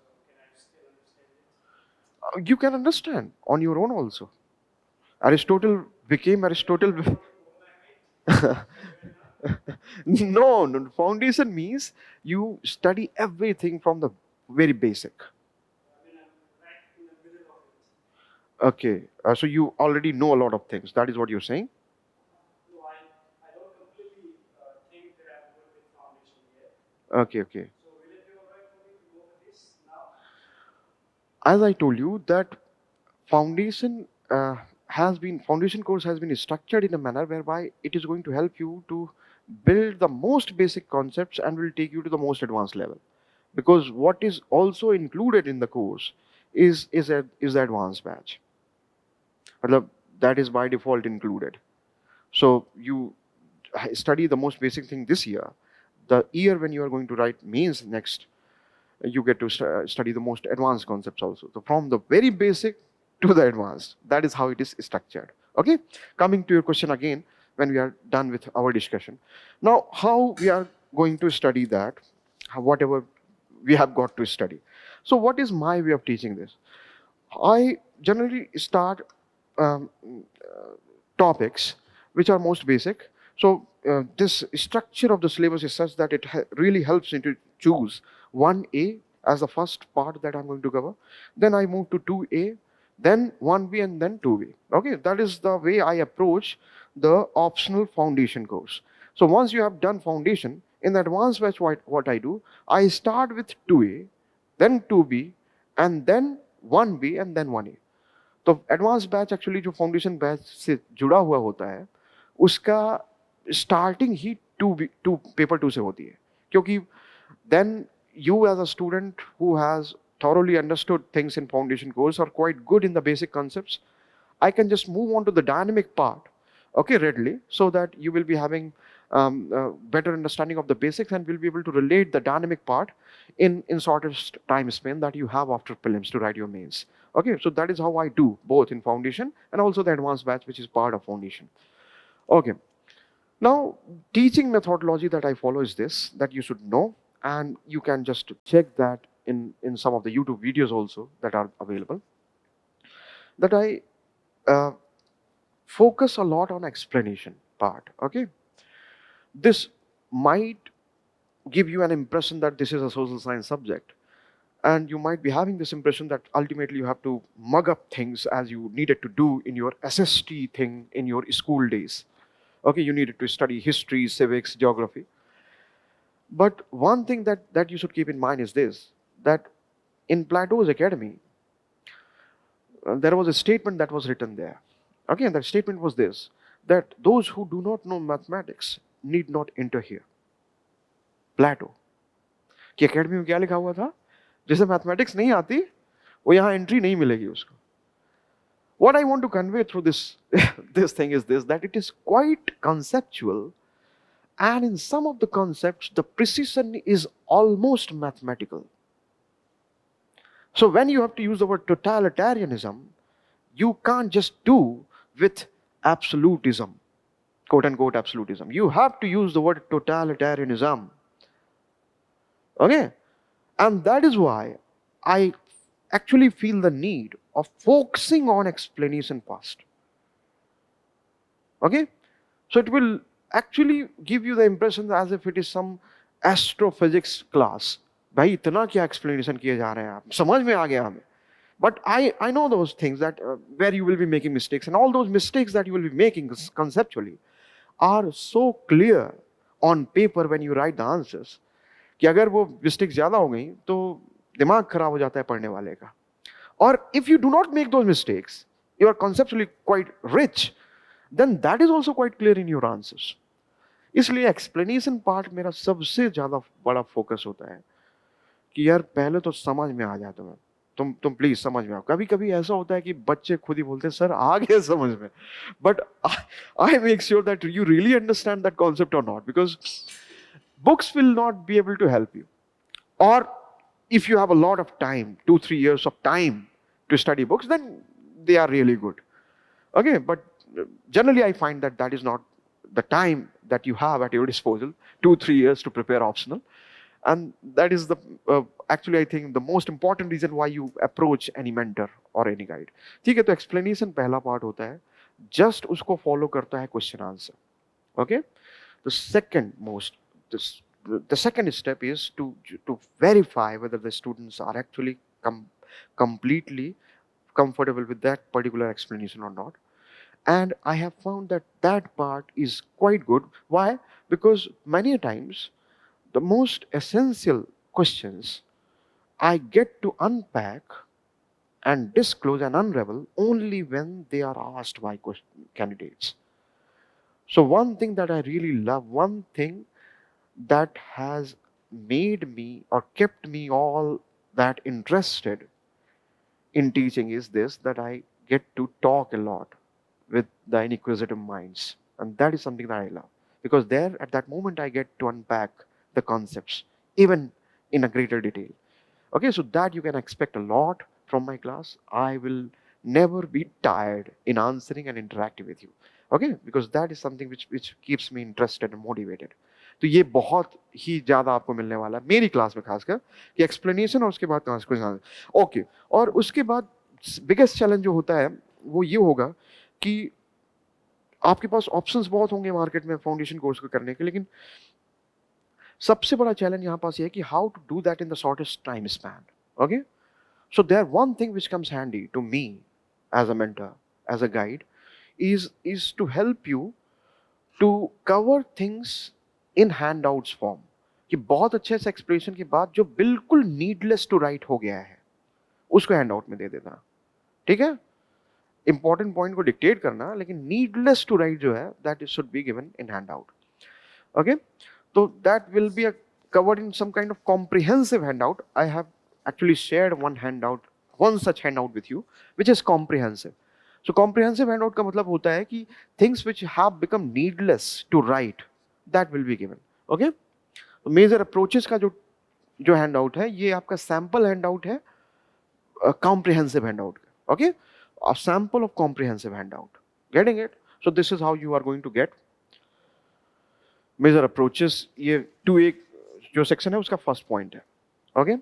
Speaker 1: You can understand on your own also. Aristotle became Aristotle. No, foundation means you study everything from the very basic. Okay, so you already know a lot of things. That is what you're saying. Okay, okay. As I told you that foundation course has been structured in a manner whereby it is going to help you to build the most basic concepts and will take you to the most advanced level. Because what is also included in the course is the advanced batch. Matlab, that is by default included. So you study the most basic thing this year. The year when you are going to write mains next, you get to study the most advanced concepts also. So from the very basic to the advanced, that is how it is structured. Okay, coming to your question again, when we are done with our discussion. Now, how we are going to study that, whatever we have got to study. So what is my way of teaching this? I generally start topics which are most basic. So this structure of the syllabus is such that it really helps me to choose 1A as the first part that I'm going to cover. Then I move to 2A, then 1B, and then 2B. Okay, that is the way I approach the optional foundation course. So once you have done foundation, in the advanced batch, what I do, I start with 2A, then 2B, and then 1B, and then 1A. तो advance batch actually जो foundation batch से जुड़ा हुआ होता है उसका starting he to paper 2 से होती है, क्योंकि then you as a student who has thoroughly understood things in foundation course or quite good in the basic concepts, I can just move on to the dynamic part, okay, readily, so that you will be having better understanding of the basics and will be able to relate the dynamic part in shortest time span that you have after prelims to write your mains. Okay, so that is how I do both in foundation and also the advanced batch, which is part of foundation. Okay, now teaching methodology that I follow is this, that you should know, and you can just check that in some of the YouTube videos also that are available, that I focus a lot on explanation part. Okay, this might give you an impression that this is a social science subject, and you might be having this impression that ultimately you have to mug up things as you needed to do in your SST thing in your school days. Okay, you needed to study history, civics, geography. But one thing that you should keep in mind is this, that in Plato's Academy, there was a statement that was written there. Okay, and that statement was this, that those who do not know mathematics need not enter here. Plato की academy में क्या लिखा हुआ था, जिसे mathematics नहीं आती वो यहाँ एंट्री नहीं मिलेगी उसको. What I want to convey through this thing is this, that it is quite conceptual, and in some of the concepts the precision is almost mathematical. So when you have to use the word totalitarianism, you can't just do with absolutism, quote unquote absolutism. You have to use the word totalitarianism. Okay, and that is why I actually feel the need of focusing on explanation first. Okay, so it will actually give you the impression as if it is some astrophysics class. भाई इतना क्या explanation किए जा रहे हैं आप, समझ में आ गया हमें. But I know those things that where you will be making mistakes, and all those mistakes that you will be making conceptually are so clear on paper when you write the answers, कि अगर वो mistake ज़्यादा हो गई तो दिमाग खराब हो जाता है पढ़ने वाले का. Or if you do not make those mistakes, you are conceptually quite rich, then that is also quite clear in your answers. इसलिए एक्सप्लेनेशन पार्ट मेरा सबसे ज्यादा बड़ा फोकस होता है कि यार पहले तो समझ में आ जाए तुम्हें, तुम प्लीज समझ में आओ. कभी कभी ऐसा होता है कि बच्चे खुद ही बोलते हैं सर आ गया समझ में, but I make sure that you really understand that concept or not, because books will not be able to help you. Or if you have a lot of time, 2-3 years of time to study books, then they are really good. Okay, but generally I find that that is not the time that you have at your disposal, 2-3 years to prepare optional. And that is the actually I think the most important reason why you approach any mentor or any guide. ठीक है, तो explanation पहला part होता है, just उसको follow करता है question answer. Okay, the second most this, the second step is to verify whether the students are actually completely comfortable with that particular explanation or not. And I have found that that part is quite good. Why? Because many times the most essential questions I get to unpack and disclose and unravel only when they are asked by candidates. So one thing that I really love, one thing that has made me or kept me all that interested in teaching is this, that I get to talk a lot with the inquisitive minds. And that is something that I love. Because there, at that moment, I get to unpack the concepts, even in a greater detail. Okay, so that you can expect a lot from my class. I will never be tired in answering and interacting with you. Okay, because that is something which keeps me interested and motivated. तो ये बहुत ही ज़्यादा आपको मिलने वाला है मेरी class में, खासकर कि एक्सप्लेनेशन और उसके बाद कॉन्सिक्वेंस. ओके, और उसके बाद बिगेस्ट चैलेंज जो होता है वो ये होगा कि आपके पास ऑप्शंस बहुत होंगे मार्केट में फाउंडेशन कोर्स को करने के, लेकिन सबसे बड़ा चैलेंज यहाँ पास ये है कि how to do that in the shortest time span. Okay, so there one thing which comes handy to me as a mentor, as a guide, is to help you to cover things in handouts form. कि बहुत अच्छे से explanation के बाद जो बिल्कुल needless to right हो गया है उसको हैंडआउट में दे देना. ठीक है, इंपॉर्टेंट पॉइंट को डिक्टेट करना, लेकिन नीडलेस टू राइट जो है that it should be given in handout. Okay, तो that will be covered in some kind of comprehensive handout. I have actually shared one such handout with you, which is comprehensive. So comprehensive handout का मतलब होता है कि things which have become needless to write, that will be given. Okay, तो major approaches का जो handout है ये आपका सैंपल हैंडआउट है comprehensive handout. Okay, a sample of comprehensive handout. Getting it? So this is how you are going to get major approaches. ये 2A जो section है उसका first point है. Okay,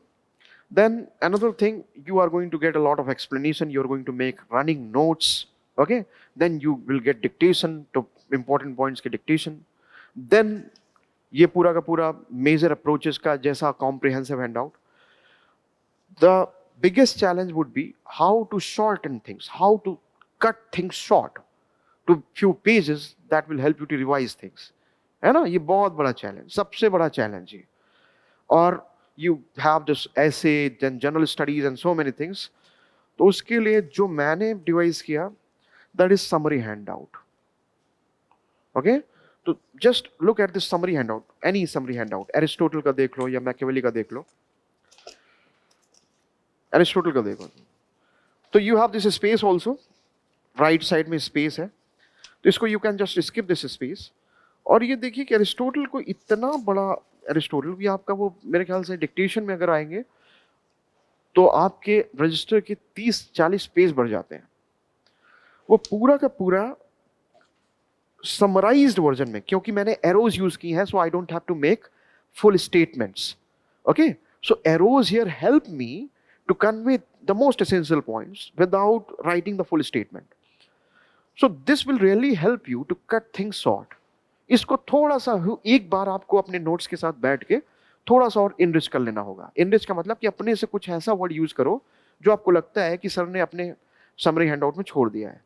Speaker 1: then another thing, you are going to get a lot of explanation, you are going to make running notes. Okay, then you will get dictation to important points के dictation. Then ये पूरा का पूरा major approaches का जैसा comprehensive handout. The biggest challenge would be how to shorten things, how to cut things short to few pages that will help you to revise things. है ना, ये बहुत बड़ा चैलेंज, सबसे बड़ा चैलेंज है. और you have this essay, then general studies and so many things. तो उसके लिए जो मैंने डिवाइस किया, that is summary handout. Okay, तो just look at this summary handout, any summary handout, Aristotle का देख लो या मैकियावेली का देख लो. एरिस्टोटल का देखो तो you have this space also, right side में स्पेस है, तो इसको you can just skip this space. और ये देखिए कि एरिस्टोटल को इतना बड़ा, एरिस्टोटल भी आपका वो मेरे ख्याल से डिक्टेशन में अगर आएंगे तो आपके रजिस्टर के 30-40 पेज बढ़ जाते हैं. वो पूरा का पूरा समराइज्ड वर्जन में, क्योंकि मैंने एरोज यूज की हैं, so I don't have to make full statements. Okay, so arrows here help me to convey the most essential points without writing the full statement. So this will really help you to cut things short. इसको थोड़ा सा एक बार आपको अपने notes के साथ बैठ के थोड़ा सा और इनरिच कर लेना होगा. इनरिच का मतलब कि अपने से कुछ ऐसा वर्ड यूज करो जो आपको लगता है कि सर ने अपने समरी हैंडआउट में छोड़ दिया है.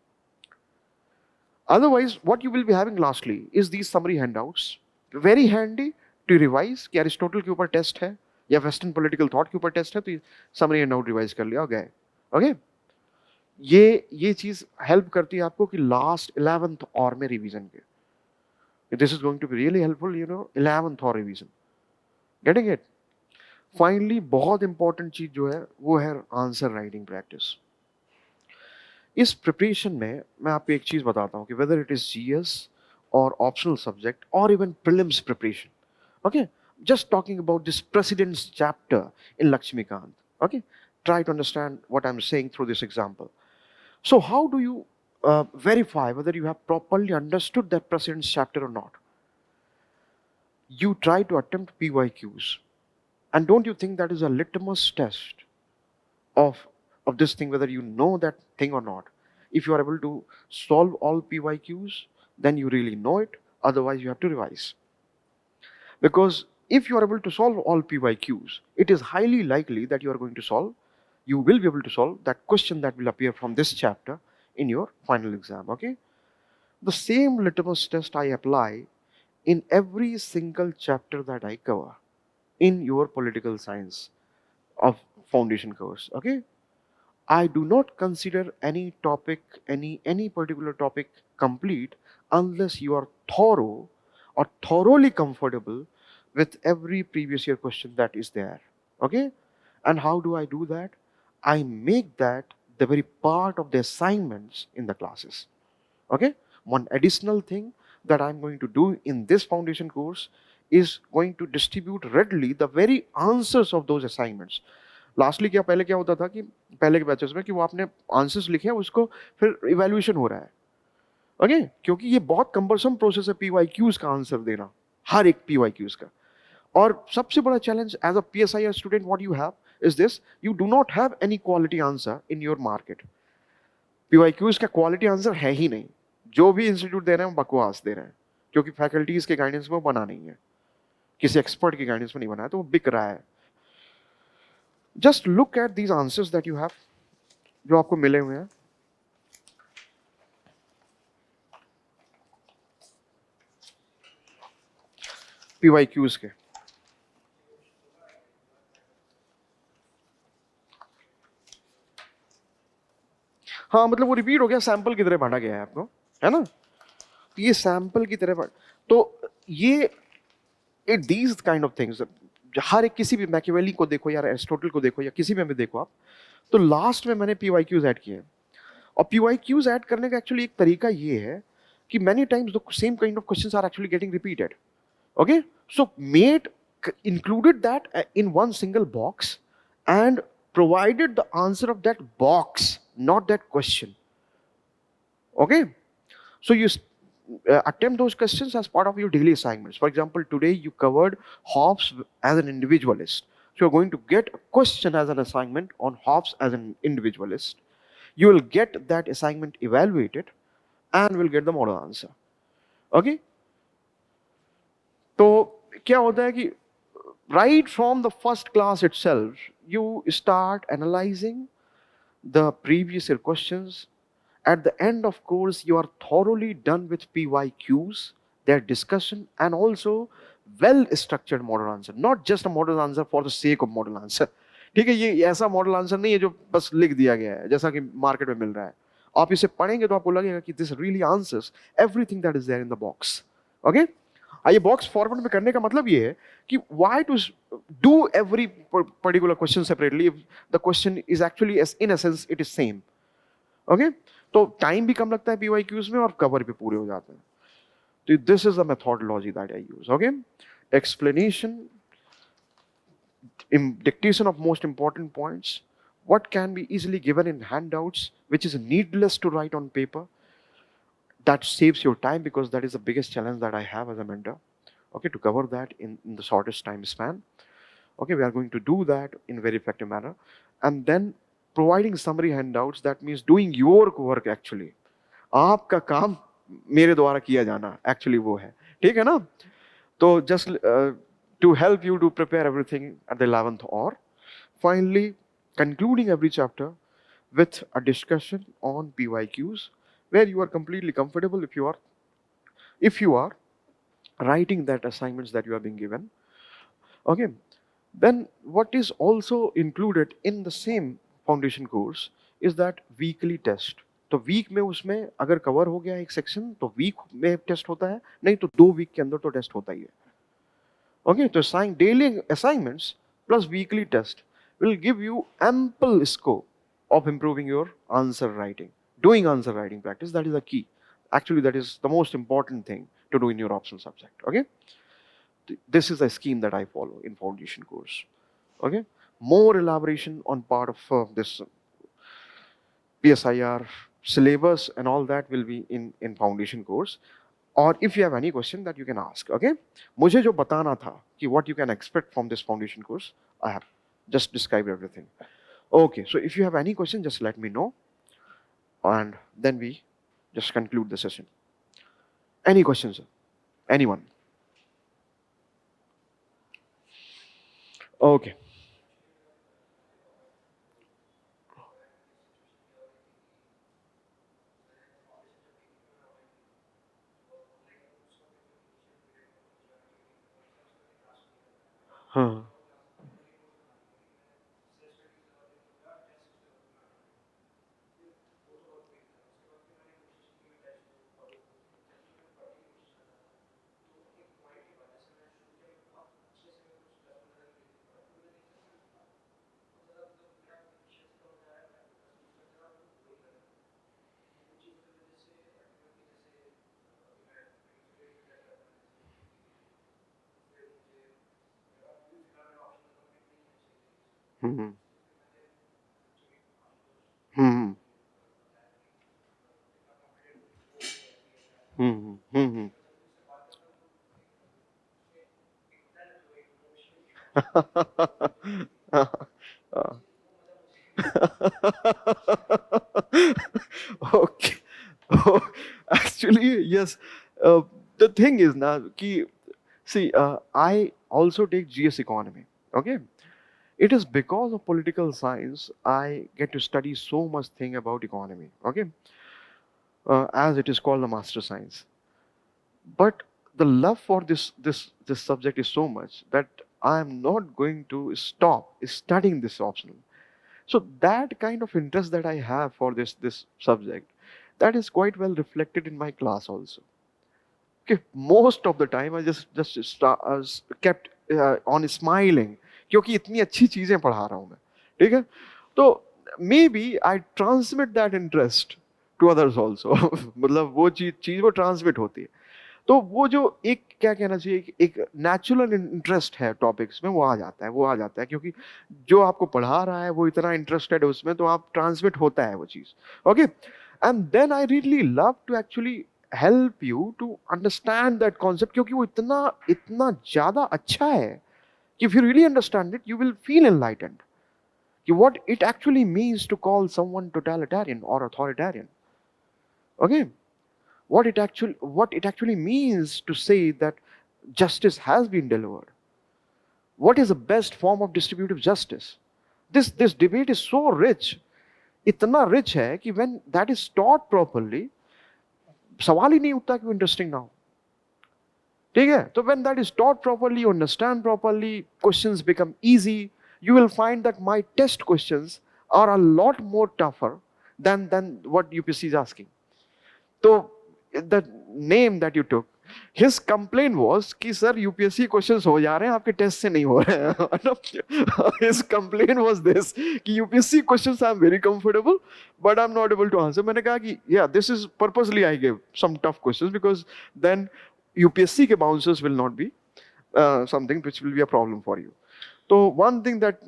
Speaker 1: Otherwise, what you will be having lastly is these summary handouts, very handy to revise. कि एरिस्टोटल के ऊपर टेस्ट है या वेस्टर्न पॉलिटिकल थॉट के ऊपर टेस्ट है, तो समरी हैंडआउट रिवाइज कर लिया और गए. ओके, ये चीज हेल्प करती है आपको कि लास्ट 11th और में रिवीजन के, this is going to be really helpful, 11th और रिवीजन, गेटिंग इट। फाइनली बहुत इंपॉर्टेंट चीज जो है वो है आंसर राइटिंग प्रैक्टिस। इस प्रिपरेशन में मैं आपको एक चीज बताता हूँ कि वेदर इट इज जीएस और ऑप्शनल सब्जेक्ट और even prelims preparation, okay, just talking about this precedence chapter in Lakshmikant, okay, try to understand what I'm saying through this example. So how do you verify whether you have properly understood that precedence chapter or not? You try to attempt PYQs, and don't you think that is a litmus test of this thing, whether you know that thing or not? If you are able to solve all PYQs, then you really know it, otherwise you have to revise. Because if you are able to solve all PYQs, it is highly likely that you will be able to solve that question that will appear from this chapter in your final exam, okay? The same litmus test I apply in every single chapter that I cover in your political science of foundation course, okay? I do not consider any topic, any particular topic complete unless you are thorough or thoroughly comfortable with every previous year question that is there. Okay? And how do I do that? I make that the very part of the assignments in the classes. Okay? One additional thing that I'm going to do in this foundation course is going to distribute readily the very answers of those assignments. Lastly पहले क्या होता था कि पहले के batches में कि वो आपने आंसर्स लिखे हैं, उसको फिर इवैल्यूएशन हो रहा है, ओके, क्योंकि ये बहुत कंबरसम प्रोसेस है पीवाईक्यूज का आंसर देना, हर एक पीवाईक्यूज का। और सबसे बड़ा challenge as a PSI student what you have is this, you do not have any quality answer in your market. PYQs का क्वालिटी आंसर है ही नहीं, जो भी इंस्टीट्यूट दे रहे हैं बकवास दे रहे हैं, क्योंकि फैकल्टीज के गाइडेंस में वो बना नहीं है, किसी एक्सपर्ट के गाइडेंस में नहीं बना है, तो वो बिक रहा है। Just look at these answers that you have, जो आपको मिले हुए हैं। पीवाईक्यूज के हाँ, मतलब वो रिपीट हो गया, सैंपल की तरह बांटा गया है आपको, है ना? तो ये सैंपल की तरह तो ये दीज काइंड ऑफ थिंग्स, हर एक किसी भी मैकियावेली को देखो या एरिस्टोटल को देखो या किसी में भी देखो आप, तो लास्ट में मैंने पीवाईक्यूज ऐड किए। और पीवाईक्यूज ऐड करने का एक्चुअली एक तरीका ये है कि many times the same kind of questions are actually getting repeated, okay, so made included that in one single box and provided the answer of that box, not that question, okay? So you attempt those questions as part of your daily assignments. For example, today you covered Hobbes as an individualist, so you're going to get a question as an assignment on Hobbes as an individualist. You will get that assignment evaluated and will get the model answer, okay? तो क्या होता है कि right from the first class itself, you start analyzing the previous year questions. At the end of course, you are thoroughly done with PYQs, their discussion, and also well-structured model answer, not just a model answer for the sake of model answer. ठीक है, ये ऐसा model answer नहीं है जो बस लिख दिया गया है जैसा कि मार्केट में मिल रहा है। आप इसे पढ़ेंगे तो आपको लगेगा कि this really answers everything that is there in the box, okay? ये बॉक्स फॉरवर्ड में करने का मतलब ये है कि why to do every particular question separately if the question is actually in essence it is same, okay? तो time भी कम लगता है पीवाईक्यूज में और कवर भी पूरे हो जाते हैं। तो this is the methodology that I use, okay? Explanation, dictation of most important points, what can be easily given in handouts which is needless to write on paper, that saves your time, because that is the biggest challenge that I have as a mentor, okay, to cover that in the shortest time span. Okay, we are going to do that in very effective manner. And then providing summary handouts, that means doing your work actually. आपका काम मेरे द्वारा किया जाना actually वो है, ठीक है ना? तो just to help you to prepare everything at the 11th hour. Finally, concluding every chapter with a discussion on PYQs, where you are completely comfortable if you are writing that assignments that you are being given, okay? Then what is also included in the same foundation course is that weekly test. तो week में उसमें अगर cover हो गया एक section तो week में test होता है, नहीं तो 2 वीक के अंदर तो टेस्ट होता ही है. ओके, तो assign daily assignments plus weekly test will give you ample scope of improving your answer writing. Doing answer writing practice, that is the key. Actually, that is the most important thing to do in your optional subject. Okay, this is a scheme that I follow in foundation course. Okay, more elaboration on part of this PSIR syllabus and all that will be in foundation course. Or if you have any question that you can ask. Okay, मुझे जो बताना था कि what you can expect from this foundation course, I have just described everything. Okay, so if you have any question, just let me know, and then we just conclude the session. Any questions? Anyone? Okay. Huh. Hmm. Hmm. Hmm. Hmm. Okay. Oh, actually, yes. The thing is now, ki, see, I also take GS economy. Okay. It is because of political science I get to study so much thing about economy. Okay. As it is called the master science. But the love for this subject is so much that I am not going to stop studying this optional. So that kind of interest that I have for this subject, that is quite well reflected in my class also. Okay, most of the time I kept on smiling क्योंकि इतनी अच्छी चीजें पढ़ा रहा हूँ मैं, ठीक है? तो maybe I transmit that interest to others also. मतलब वो चीज वो ट्रांसमिट होती है. तो वो जो एक क्या कहना चाहिए, एक नेचुरल इंटरेस्ट है टॉपिक्स में, वो आ जाता है क्योंकि जो आपको पढ़ा रहा है वो इतना इंटरेस्टेड है उसमें, तो आप ट्रांसमिट होता है वो चीज. Okay, and then I really love to actually help you to understand that concept, क्योंकि वो इतना इतना ज्यादा अच्छा है कि if you really understand it, you will feel enlightened. What it actually means to call someone totalitarian or authoritarian. Okay, what it actually means to say that justice has been delivered. What is the best form of distributive justice? This debate is so rich, इतना rich है कि when that is taught properly, सवाल ही नहीं उठता कि interesting ना हो. ठीक है? तो when that is taught properly, you understand properly, questions become easy. You will find that my test questions are a lot more tougher than what UPSC is asking. So the name that you took, his complaint was कि sir UPSC questions हो जा रहे हैं, आपके test से नहीं हो रहे हैं. His complaint was this कि UPSC questions I am very comfortable but I am not able to answer. मैंने कहा कि या this is purposely I give some tough questions because then UPSC के bouncers will not be something which will be a problem for you. So one thing that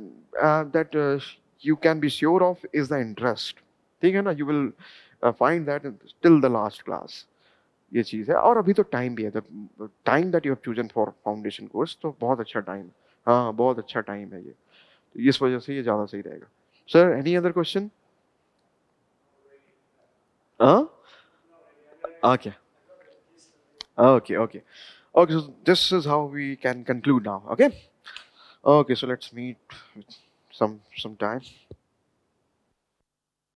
Speaker 1: you can be sure of is the interest. ठीक है ना? You will find that till the last class. ये चीज़ है. और अभी तो time भी है. The time that you have chosen for foundation course, तो बहुत अच्छा टाइम. हाँ, बहुत अच्छा टाइम है ये. तो इस वजह से ये ज़्यादा सही रहेगा. Sir, any other question? हाँ, okay okay okay okay. So this is how we can conclude now. Okay. Okay, so let's meet with some time.